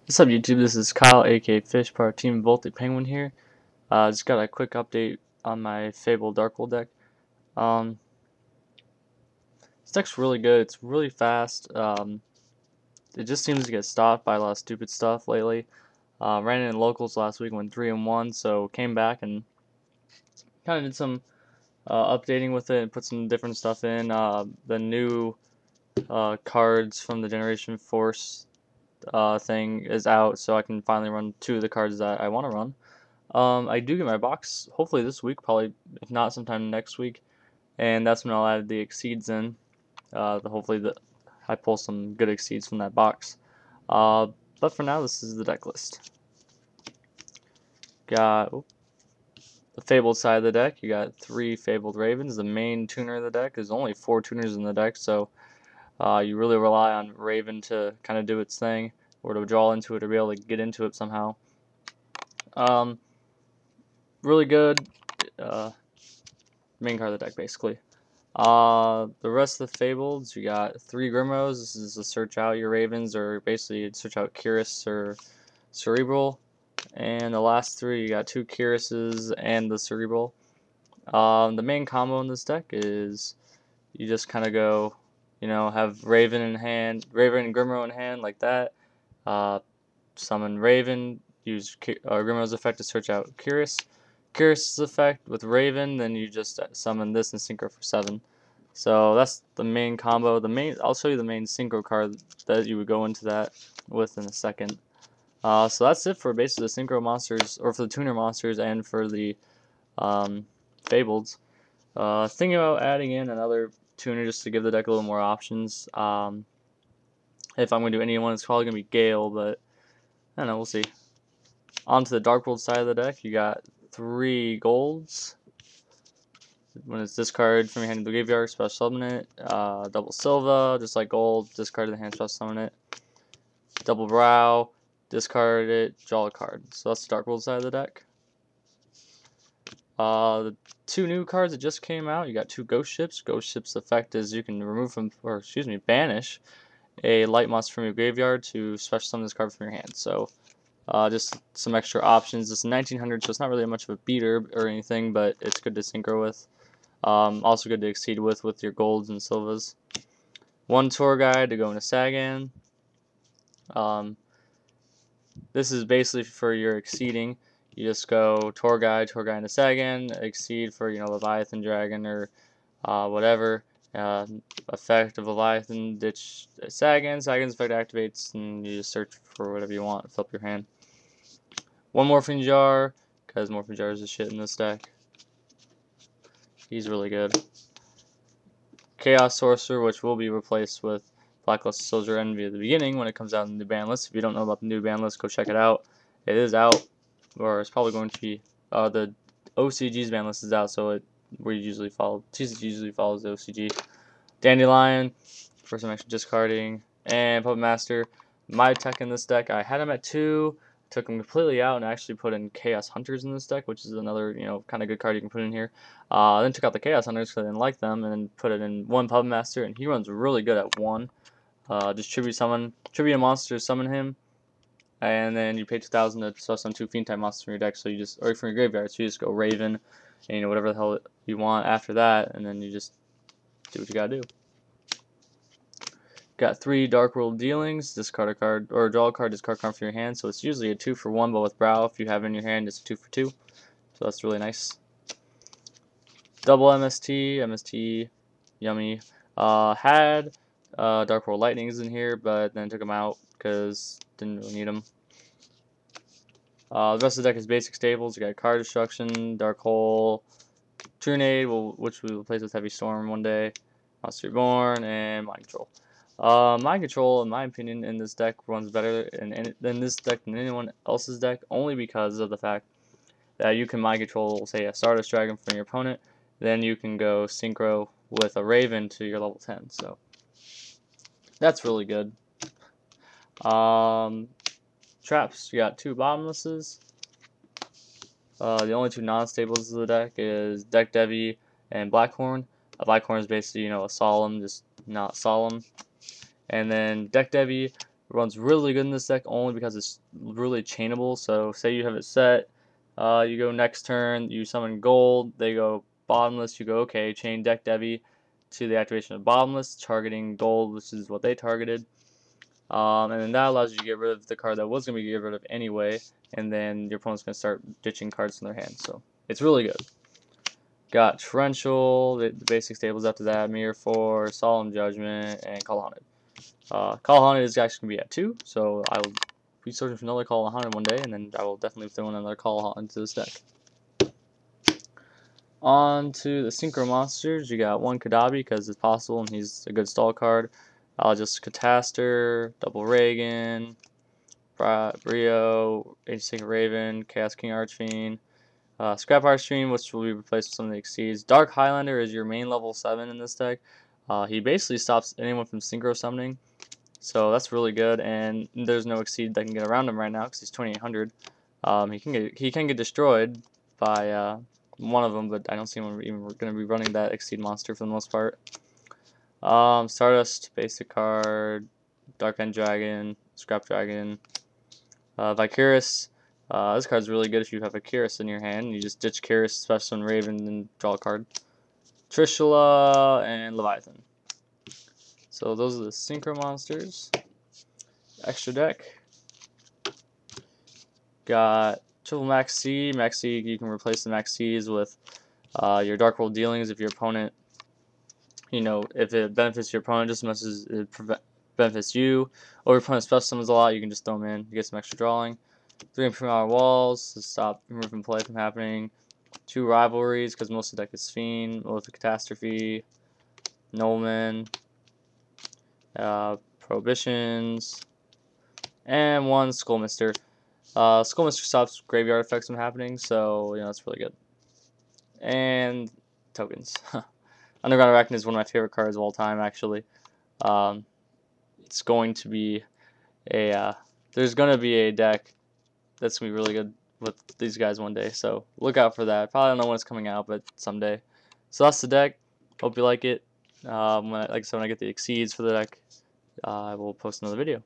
What's up, YouTube? This is Kyle, aka Fish, part of Team Voltic Penguin here. Just got a quick update on my Fable Darkwold deck. Um, this deck's really good. It's really fast. It just seems to get stopped by a lot of stupid stuff lately. Ran it in locals last week, went 3-1, so came back and kind of did some updating with it and put some different stuff in. The new cards from the Generation Force thing is out, so I can finally run 2 of the cards that I want to run. I do get my box hopefully this week, probably if not sometime next week, and that's when I'll add the exceeds in. Hopefully I pull some good exceeds from that box. But for now, this is the deck list. Got the Fabled side of the deck. You got 3 Fabled Ravens. The main tuner of the deck. There's only 4 tuners in the deck, so you really rely on Raven to kind of do its thing, or to draw into it, or be able to get into it somehow. Really good. Main card of the deck, basically. The rest of the Fableds, you got 3 Grimros. This is to search out your Ravens, or basically search out Curious or Cerebral. And the last 3, you got 2 Curiouses and the Cerebral. The main combo in this deck is you just kind of go, have Raven in hand, Raven and Grimro in hand, like that. Summon Raven, use Grimro's effect to search out Curious. Curious effect with Raven, then you just summon this and synchro for 7. So that's the main combo. I'll show you the main synchro card that you would go into that with in a second. So that's it for basically the synchro monsters, or for the tuner monsters, and for the Fableds. Thinking about adding in another tuner just to give the deck a little more options. If I'm going to do anyone, it's probably going to be Gale, but I don't know, we'll see. On to the Darkwold side of the deck, you got 3 golds. When it's discarded from your hand to the graveyard, special summon it. Double Silva, just like gold, discard the hand, special summon it. Double Brow, discard it, draw a card. So that's the Darkwold side of the deck. The 2 new cards that just came out, you got 2 Ghost Ships. Ghost Ships' effect is you can banish a light monster from your graveyard to special summon this card from your hand. So just some extra options. It's 1900, so it's not really much of a beater or anything, but it's good to synchro with. Also good to exceed with your golds and silvas. 1 tour guide to go into Sagan. This is basically for your exceeding. You just go tour guide into Sagan, exceed for Leviathan Dragon or whatever. Effect of Leviathan, ditch Sagan. Sagan's effect activates, and you just search for whatever you want. Fill up your hand. 1 Morphing Jar, because Morphing Jar is the shit in this deck. He's really good. Chaos Sorcerer, which will be replaced with Blacklist Soldier Envy at the beginning when it comes out in the new ban list. If you don't know about the new ban list, go check it out. It is out, or it's probably going to be. The OCG's ban list is out, so TCG usually follows the OCG. Dandelion for some extra discarding, and Puppet Master. My tech in this deck, I had him at 2. Took him completely out and actually put in Chaos Hunters in this deck, which is another kind of good card you can put in here. Then took out the Chaos Hunters because I didn't like them, and then put it in 1 Puppet Master, and he runs really good at 1. Just tribute a monster, summon him, and then you pay 2,000 to summon 2 Fiend type monsters from your deck. So or from your graveyard. So you just go Raven, and whatever the hell you want after that, and then you just do what you gotta do. Got 3 Darkwold Dealings, discard a card, or draw a card, discard a card from your hand. So it's usually a 2 for 1, but with Brow, if you have it in your hand, it's a 2 for 2. So that's really nice. Double MST, yummy. Had Darkwold Lightnings in here, but then took them out because didn't really need them. The rest of the deck is basic staples. You got Card Destruction, Dark Hole, Trunade, which we will replace with Heavy Storm one day, Monster Reborn, and Mind Control. Mind Control, in my opinion, in this deck runs better in this deck than anyone else's deck, only because of the fact that you can Mind Control, say, a Stardust Dragon from your opponent, then you can go Synchro with a Raven to your level 10, so that's really good. Traps, you got 2 Bottomlesses. The only 2 non-staples of the deck is Deck Devi and Blackhorn. Blackhorn is basically, a solemn, just not solemn. And then Deck Devi runs really good in this deck only because it's really chainable. So say you have it set, you go next turn, you summon gold, they go bottomless, you go okay, chain deck Devi to the activation of bottomless, targeting gold, which is what they targeted. And then that allows you to get rid of the card that was going to be get rid of anyway, and then your opponent's going to start ditching cards from their hand. So it's really good. Got Torrential, the basic staples after that, Mirror Force, Solemn Judgment, and Call Haunted. Call Haunted is actually going to be at 2, so I will be searching for another Call Haunted one day, and then I will definitely throw in another Call Haunted into this deck. On to the Synchro Monsters, you got one Kadabi because it's possible and he's a good stall card. Just Cataster, Double Reagan, Brio, H-Sync Raven, Chaos King Archfiend, Scrap Archfiend, which will be replaced with something that exceeds. Dark Highlander is your main level 7 in this deck. He basically stops anyone from synchro summoning, so that's really good. And there's no exceed that can get around him right now because he's 2800. He can get destroyed by one of them, but I don't see him even going to be running that exceed monster for the most part. Stardust, basic card, Dark End Dragon, Scrap Dragon, Vicurus. This card's really good if you have a Vicurus in your hand. You just ditch Curus, special summon Raven, and draw a card. Trishula and Leviathan. So those are the Synchro Monsters. Extra deck. Got triple Max C. Max C, you can replace the Max C's with your Dark World dealings if your opponent, if it benefits your opponent just as much as it benefits you, or your opponent special summons a lot, you can just throw them in. You get some extra drawing. 3 Imperial Walls to stop movement play from happening. 2 Rivalries because most of the deck is Fiend, with a Catastrophe, Nolman, Prohibitions, and 1 Skullmister. Skullmister stops graveyard effects from happening, so that's really good. And tokens. Underground Arachnid is one of my favorite cards of all time, actually. It's going to be there's going to be a deck that's going to be really good with these guys one day, so look out for that. Probably don't know when it's coming out, but someday. So that's the deck. Hope you like it. Like I said, when I get the exceeds for the deck, I will post another video.